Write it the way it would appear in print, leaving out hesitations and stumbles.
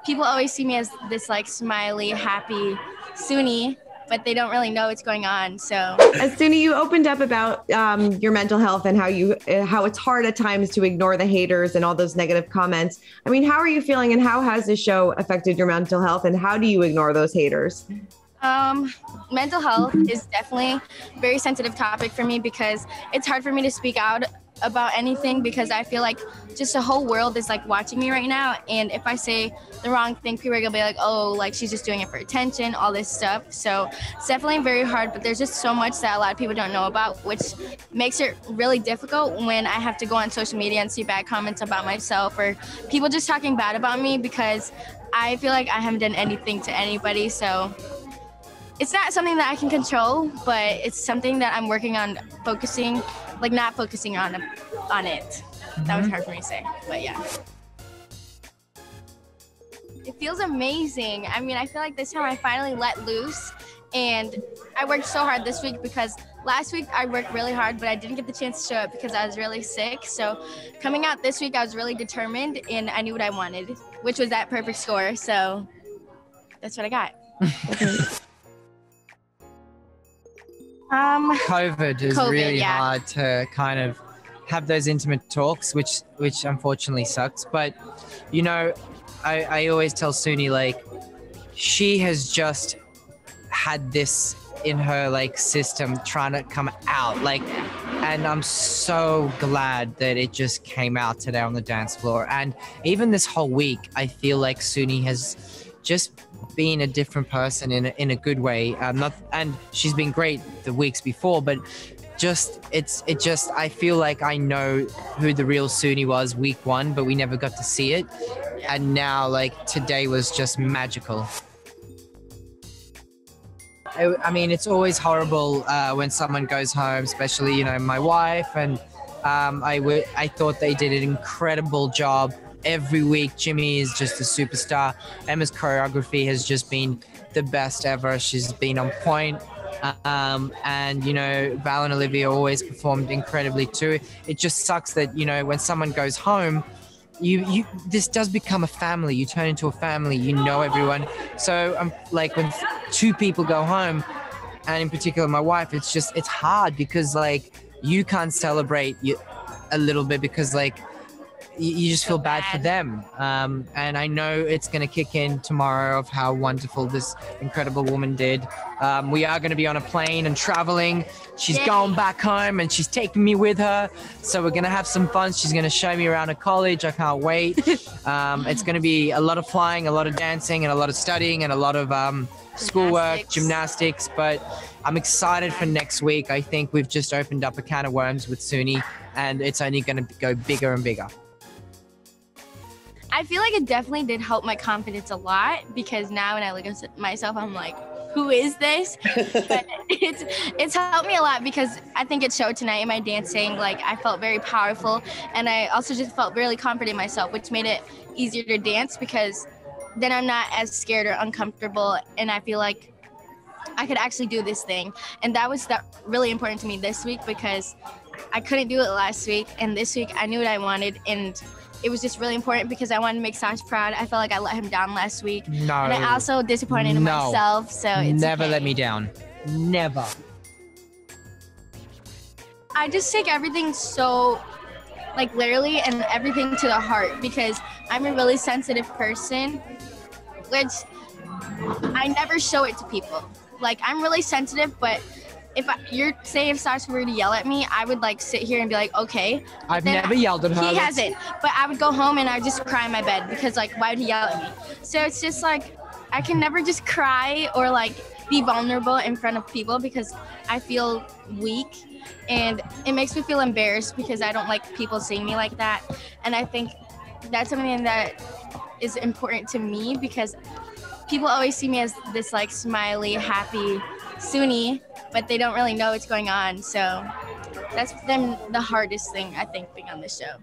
people always see me as this like smiley, happy Suni, but they don't really know what's going on. So, as Suni, you opened up about your mental health and how it's hard at times to ignore the haters and all those negative comments. I mean, how are you feeling, and how has this show affected your mental health, and how do you ignore those haters? Mental health is definitely a very sensitive topic for me because it's hard for me to speak out about anything because I feel like just the whole world is like watching me right now, and if I say the wrong thing, people are gonna be like, oh, like she's just doing it for attention, all this stuff. So it's definitely very hard, but there's just so much that a lot of people don't know about, which makes it really difficult when I have to go on social media and see bad comments about myself or people just talking bad about me because I feel like I haven't done anything to anybody. So it's not something that I can control, but it's something that I'm working on not focusing on it. That was hard for me to say, but yeah. It feels amazing. I mean, I feel like this time I finally let loose, and I worked so hard this week because last week I worked really hard, but I didn't get the chance to show it because I was really sick. So coming out this week, I was really determined, and I knew what I wanted, which was that perfect score. So that's what I got. COVID is really hard to kind of have those intimate talks, which unfortunately sucks. But, you know, I always tell Suni, like, she has just had this in her, like, system trying to come out, like, and I'm so glad that it just came out today on the dance floor. And even this whole week, I feel like Suni has just been a different person in a good way. And she's been great the weeks before, but I feel like I know who the real Suni was week one, but we never got to see it. And now, like, today was just magical. I mean, it's always horrible when someone goes home, especially, you know, my wife. And I thought they did an incredible job. Every week, Jimmy is just a superstar. Emma's choreography has just been the best ever. She's been on point. And, you know, Val and Olivia always performed incredibly too. It just sucks that, you know, when someone goes home, this does become a family. You turn into a family, you know everyone. So like when two people go home, and in particular my wife, it's hard because like you can't celebrate a little bit because like you just feel bad for them. And I know it's going to kick in tomorrow of how wonderful this incredible woman did. We are going to be on a plane and traveling. She's going back home and she's taking me with her. So we're going to have some fun. She's going to show me around her college. I can't wait. It's going to be a lot of flying, a lot of dancing, and a lot of studying, and a lot of schoolwork, gymnastics. But I'm excited for next week. I think we've just opened up a can of worms with Suni, and it's only going to go bigger and bigger. I feel like it definitely did help my confidence a lot because now when I look at myself, I'm like, who is this? But it's helped me a lot because I think it showed tonight in my dancing. Like I felt very powerful, and I also just felt really confident in myself, which made it easier to dance because then I'm not as scared or uncomfortable, and I feel like I could actually do this thing. And that was really important to me this week because I couldn't do it last week, and this week I knew what I wanted, and it was just really important because I wanted to make Sash proud. I felt like I let him down last week. No. And I also disappointed in myself, so it's never okay. Let me down. Never. I just take everything so, like, literally and everything to the heart because I'm a really sensitive person, which I never show it to people. Like, I'm really sensitive, but if Sash were to yell at me, I would like sit here and be like, okay. I've never yelled at her. He hasn't, but I would go home and I would just cry in my bed because like, why would he yell at me? So it's just like, I can never just cry or like be vulnerable in front of people because I feel weak, and it makes me feel embarrassed because I don't like people seeing me like that. And I think that's something that is important to me because people always see me as this like smiley, happy Suni, but they don't really know what's going on. So that's been the hardest thing, I think, being on this show.